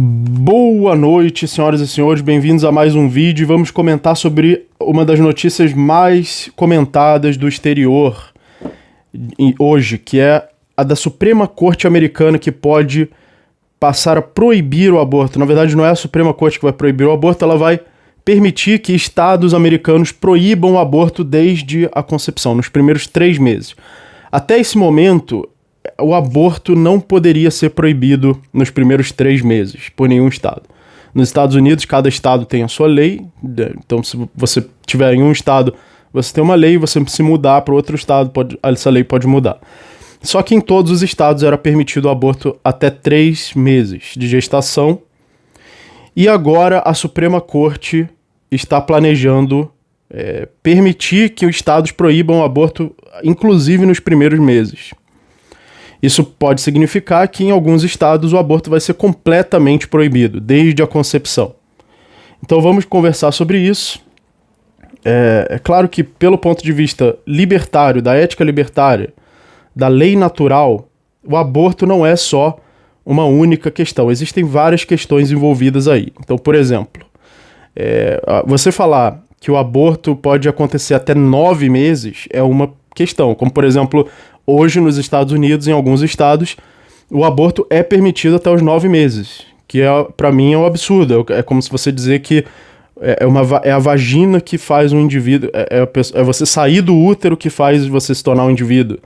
Boa noite, senhoras e senhores, bem-vindos a mais um vídeo. Vamos comentar sobre uma das notícias mais comentadas do exterior hoje, que é a da Suprema Corte Americana, que pode passar a proibir o aborto. Na verdade, não é a Suprema Corte que vai proibir o aborto, ela vai permitir que estados americanos proíbam o aborto desde a concepção, nos primeiros 3 meses. Até esse momento, o aborto não poderia ser proibido nos primeiros 3 meses por nenhum estado. Nos Estados Unidos, cada estado tem a sua lei, então se você tiver em um estado, você tem uma lei, você se mudar para outro estado, essa lei pode mudar. Só que em todos os estados era permitido o aborto até 3 meses de gestação, e agora a Suprema Corte está planejando permitir que os estados proíbam o aborto, inclusive nos primeiros meses. Isso pode significar que em alguns estados o aborto vai ser completamente proibido, desde a concepção. Então vamos conversar sobre isso. É claro que pelo ponto de vista libertário, da ética libertária, da lei natural, o aborto não é só uma única questão. Existem várias questões envolvidas aí. Então, por exemplo, você falar que o aborto pode acontecer até 9 meses é uma questão. Como, por exemplo, hoje nos Estados Unidos, em alguns estados, o aborto é permitido até os 9 meses, que para mim é um absurdo. É como se você dizer que é a vagina que faz um indivíduo, é você sair do útero que faz você se tornar um indivíduo.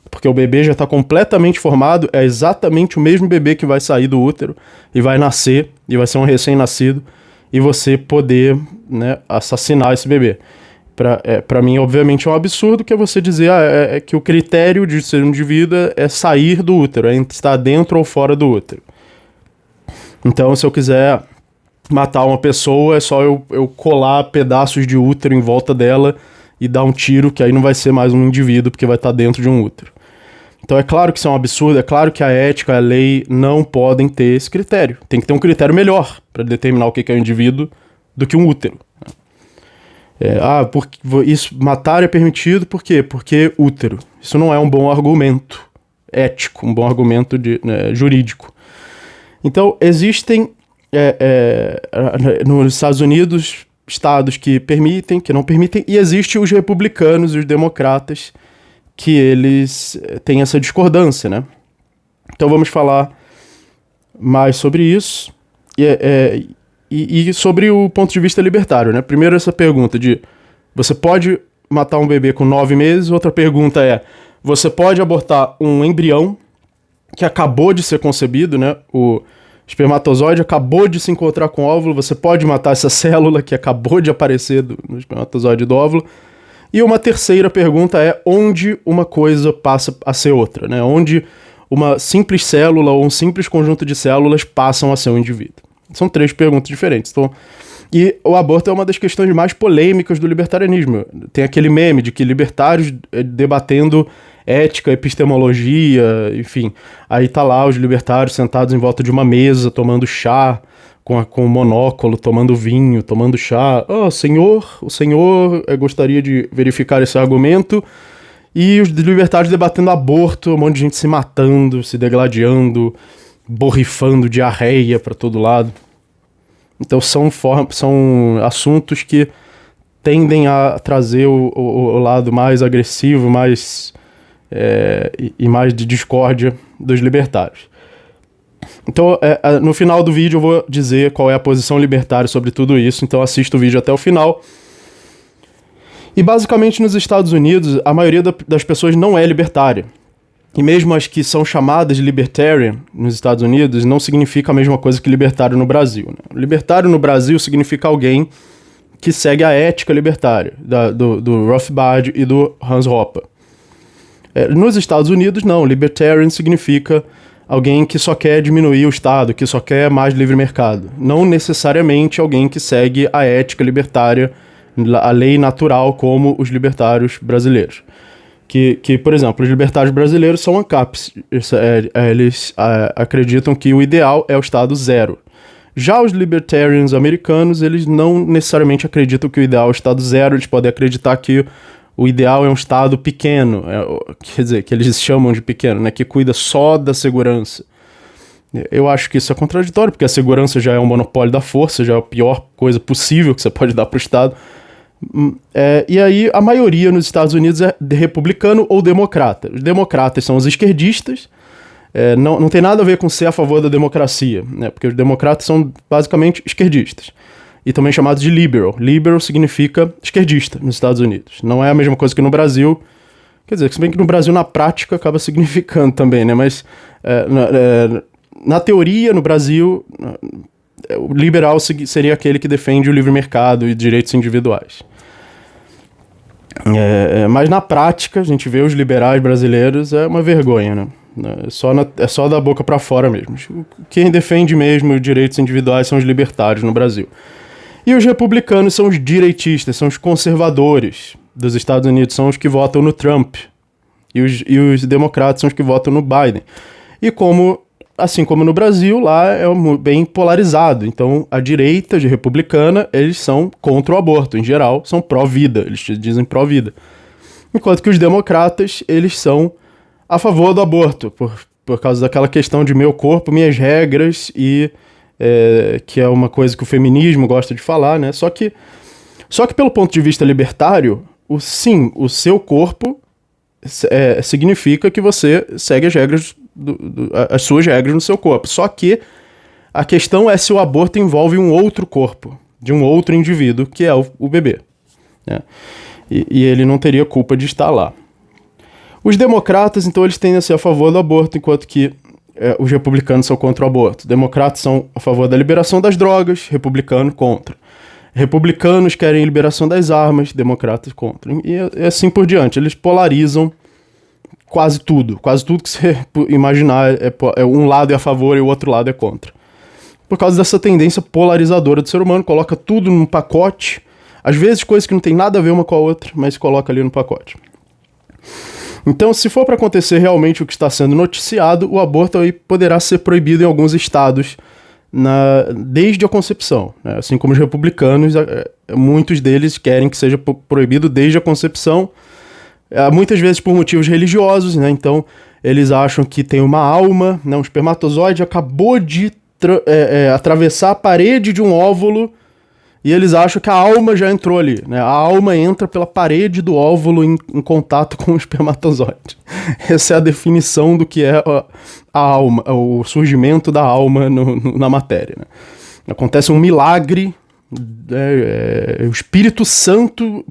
Porque o bebê já está completamente formado, é exatamente o mesmo bebê que vai sair do útero e vai nascer, e vai ser um recém-nascido, e você poder, né, assassinar esse bebê. Para mim, obviamente, é um absurdo, que é você dizer que o critério de ser um indivíduo é sair do útero, é estar dentro ou fora do útero. Então, se eu quiser matar uma pessoa, é só eu colar pedaços de útero em volta dela e dar um tiro, que aí não vai ser mais um indivíduo, porque vai estar dentro de um útero. Então é claro que isso é um absurdo, é claro que a ética, a lei não podem ter esse critério. Tem que ter um critério melhor para determinar o que é um indivíduo do que um útero. Porque isso, matar é permitido, por quê? Porque útero. Isso não é um bom argumento ético, um bom argumento jurídico. Então existem nos Estados Unidos estados que permitem, que não permitem, e existem os republicanos e os democratas, que eles têm essa discordância, né? Então vamos falar mais sobre isso e sobre o ponto de vista libertário, né? Primeiro essa pergunta de você pode matar um bebê com 9 meses, outra pergunta é, você pode abortar um embrião que acabou de ser concebido, né? O espermatozoide acabou de se encontrar com o óvulo, você pode matar essa célula que acabou de aparecer no espermatozoide do óvulo. E uma terceira pergunta é onde uma coisa passa a ser outra, né? Onde uma simples célula ou um simples conjunto de células passam a ser um indivíduo. São 3 perguntas diferentes. Então, e o aborto é uma das questões mais polêmicas do libertarianismo. Tem aquele meme de que libertários debatendo ética, epistemologia, enfim. Aí tá lá os libertários sentados em volta de uma mesa, tomando chá, com um monóculo, tomando vinho, tomando chá. O senhor gostaria de verificar esse argumento. E os libertários debatendo aborto, um monte de gente se matando, se degladiando, borrifando diarreia para todo lado. Então são assuntos que tendem a trazer o lado mais agressivo, mais de discórdia dos libertários. Então, no final do vídeo eu vou dizer qual é a posição libertária sobre tudo isso, então assista o vídeo até o final. E basicamente nos Estados Unidos, a maioria das pessoas não é libertária. E mesmo as que são chamadas de libertarian nos Estados Unidos, não significa a mesma coisa que libertário no Brasil, né? Libertário no Brasil significa alguém que segue a ética libertária, do Rothbard e do Hans Hoppe. Nos Estados Unidos, não. Libertarian significa alguém que só quer diminuir o Estado, que só quer mais livre mercado. Não necessariamente alguém que segue a ética libertária, a lei natural, como os libertários brasileiros. Por exemplo, os libertários brasileiros são ANCAPs. Eles acreditam que o ideal é o Estado zero. Já os libertarians americanos, eles não necessariamente acreditam que o ideal é o Estado zero, eles podem acreditar que o ideal é um Estado pequeno, quer dizer, que eles chamam de pequeno, né, que cuida só da segurança. Eu acho que isso é contraditório, porque a segurança já é um monopólio da força, já é a pior coisa possível que você pode dar para o Estado. E aí a maioria nos Estados Unidos é republicano ou democrata. Os democratas são os esquerdistas, não tem nada a ver com ser a favor da democracia, né? Porque os democratas são basicamente esquerdistas. E também chamados de liberal. Liberal significa esquerdista nos Estados Unidos. Não é a mesma coisa que no Brasil. Quer dizer, se bem que no Brasil, na prática, acaba significando também, né? Mas na teoria, no Brasil, o liberal seria aquele que defende o livre mercado e direitos individuais. Mas na prática, a gente vê os liberais brasileiros, é uma vergonha, né? É só da boca para fora mesmo. Quem defende mesmo os direitos individuais são os libertários no Brasil. E os republicanos são os direitistas, são os conservadores dos Estados Unidos, são os que votam no Trump. E os democratas são os que votam no Biden. E assim como no Brasil, lá é bem polarizado. Então, a direita republicana, eles são contra o aborto. Em geral, são pró-vida. Eles dizem pró-vida. Enquanto que os democratas, eles são a favor do aborto. Por causa daquela questão de meu corpo, minhas regras. E que é uma coisa que o feminismo gosta de falar, né? Só que pelo ponto de vista libertário, o seu corpo significa que você segue as regras as suas regras no seu corpo. Só que a questão é se o aborto envolve um outro corpo, de um outro indivíduo, que é o bebê, né? E ele não teria culpa de estar lá. Os democratas, então, eles tendem a ser a favor do aborto, enquanto que os republicanos são contra o aborto. Democratas são a favor da liberação das drogas, republicano contra. Republicanos querem a liberação das armas, democratas contra. E assim por diante. Eles polarizam quase tudo. Quase tudo que você imaginar um lado é a favor e o outro lado é contra. Por causa dessa tendência polarizadora do ser humano, coloca tudo num pacote. Às vezes coisas que não tem nada a ver uma com a outra, mas coloca ali no pacote. Então, se for para acontecer realmente o que está sendo noticiado, o aborto aí poderá ser proibido em alguns estados desde a concepção, né? Assim como os republicanos, muitos deles querem que seja proibido desde a concepção, muitas vezes por motivos religiosos, né? Então, eles acham que tem uma alma, né? Um espermatozoide acabou de atravessar a parede de um óvulo e eles acham que a alma já entrou ali, né? A alma entra pela parede do óvulo em contato com o espermatozoide. Essa é a definição do que é a alma, o surgimento da alma na matéria, né? Acontece um milagre, o Espírito Santo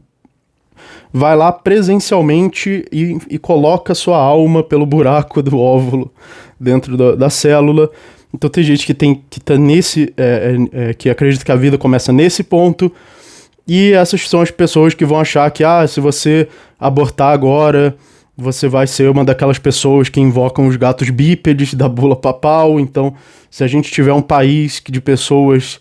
vai lá presencialmente e coloca sua alma pelo buraco do óvulo dentro da célula. Então tem gente que tá nesse, que acredita que a vida começa nesse ponto, e essas são as pessoas que vão achar que, se você abortar agora, você vai ser uma daquelas pessoas que invocam os gatos bípedes da bula papal. Então, se a gente tiver um país de pessoas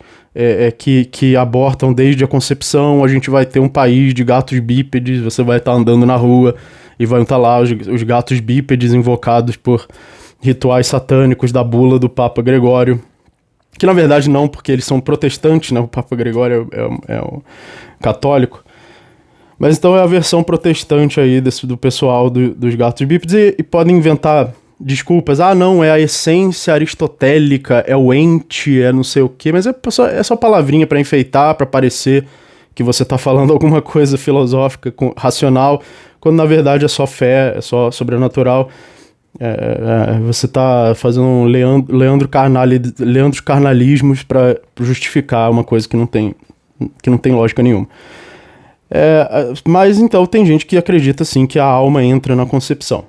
que abortam desde a concepção, a gente vai ter um país de gatos bípedes, você vai estar andando na rua e vão estar lá os gatos bípedes invocados por rituais satânicos da bula do Papa Gregório, que na verdade não, porque eles são protestantes, né? O Papa Gregório é um católico, mas então é a versão protestante aí do pessoal dos gatos bípedes, e podem inventar desculpas, não, é a essência aristotélica, é o ente, é não sei o quê, mas é só palavrinha para enfeitar, para parecer que você tá falando alguma coisa filosófica, racional, quando na verdade é só fé, é só sobrenatural. Você tá fazendo um Leandro carnalismos para justificar uma coisa que não tem lógica nenhuma. Mas então tem gente que acredita sim que a alma entra na concepção.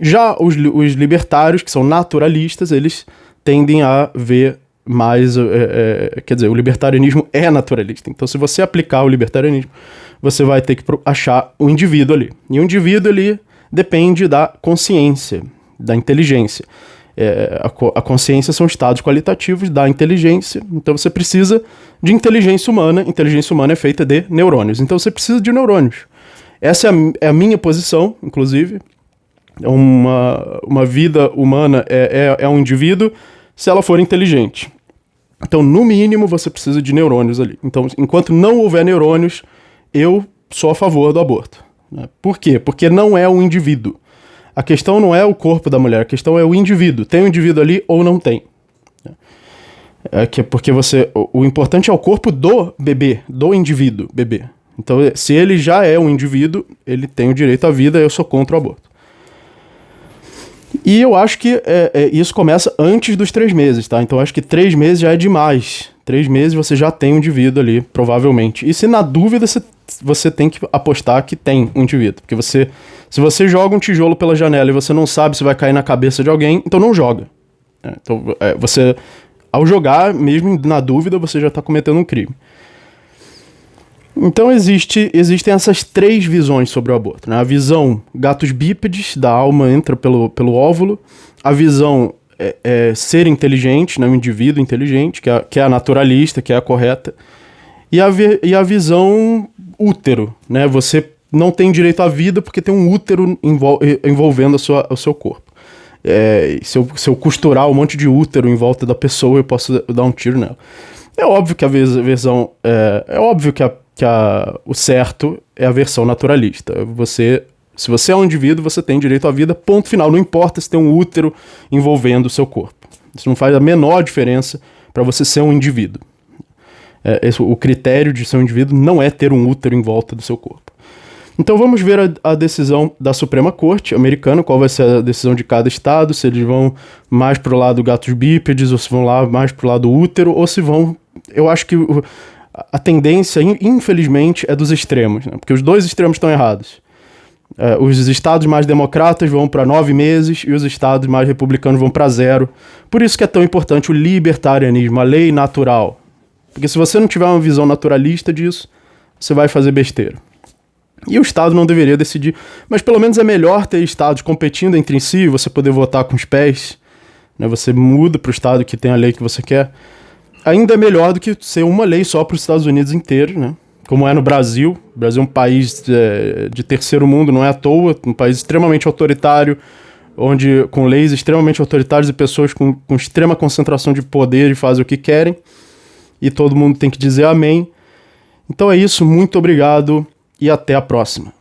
Já os libertários, que são naturalistas, eles tendem a ver mais, quer dizer, o libertarianismo é naturalista. Então se você aplicar o libertarianismo, você vai ter que achar o indivíduo ali. E o indivíduo ali depende da consciência, da inteligência. A consciência são estados qualitativos da inteligência, então você precisa de inteligência humana. Inteligência humana é feita de neurônios, então você precisa de neurônios. Essa é a minha posição, inclusive. Uma vida humana é um indivíduo se ela for inteligente. Então, no mínimo, você precisa de neurônios ali. Então, enquanto não houver neurônios, eu sou a favor do aborto, né? Por quê? Porque não é o indivíduo. A questão não é o corpo da mulher, a questão é o indivíduo. Tem um indivíduo ali ou não tem? Porque o importante é o corpo do bebê, do indivíduo, bebê. Então, se ele já é um indivíduo, ele tem o direito à vida, eu sou contra o aborto. E eu acho que isso começa antes dos 3 meses, tá? Então, eu acho que 3 meses já é demais. 3 meses você já tem um indivíduo ali, provavelmente. E se na dúvida, você tem que apostar que tem um indivíduo. Porque se você joga um tijolo pela janela e você não sabe se vai cair na cabeça de alguém, então não joga. Então, ao jogar, mesmo na dúvida, você já está cometendo um crime. Então existem essas 3 visões sobre o aborto, né? A visão gatos bípedes, da alma entra pelo óvulo. A visão ser inteligente, né? Um indivíduo inteligente, que é a naturalista, que é a correta. E a visão útero, né? Você não tem direito à vida porque tem um útero envolvendo o seu corpo. Se eu costurar um monte de útero em volta da pessoa, eu posso dar um tiro nela. É óbvio que a versão... É óbvio que o certo é a versão naturalista. Se você é um indivíduo, você tem direito à vida, ponto final. Não importa se tem um útero envolvendo o seu corpo. Isso não faz a menor diferença para você ser um indivíduo. O critério de ser um indivíduo não é ter um útero em volta do seu corpo. Então vamos ver a decisão da Suprema Corte americana, qual vai ser a decisão de cada estado, se eles vão mais pro lado gatos bípedes, ou se vão lá mais pro lado útero, ou se vão... Eu acho que a tendência, infelizmente, é dos extremos, né? Porque os 2 extremos estão errados. Os estados mais democratas vão para 9 meses e os estados mais republicanos vão para 0. Por isso que é tão importante o libertarianismo, a lei natural. Porque se você não tiver uma visão naturalista disso, você vai fazer besteira. E o estado não deveria decidir. Mas pelo menos é melhor ter estados competindo entre si e você poder votar com os pés. Né? Você muda para o estado que tem a lei que você quer. Ainda é melhor do que ser uma lei só para os Estados Unidos inteiros, né? Como é no Brasil. O Brasil é um país de terceiro mundo, não é à toa. Um país extremamente autoritário, com leis extremamente autoritárias e pessoas com extrema concentração de poder e fazem o que querem. E todo mundo tem que dizer amém. Então é isso, muito obrigado e até a próxima.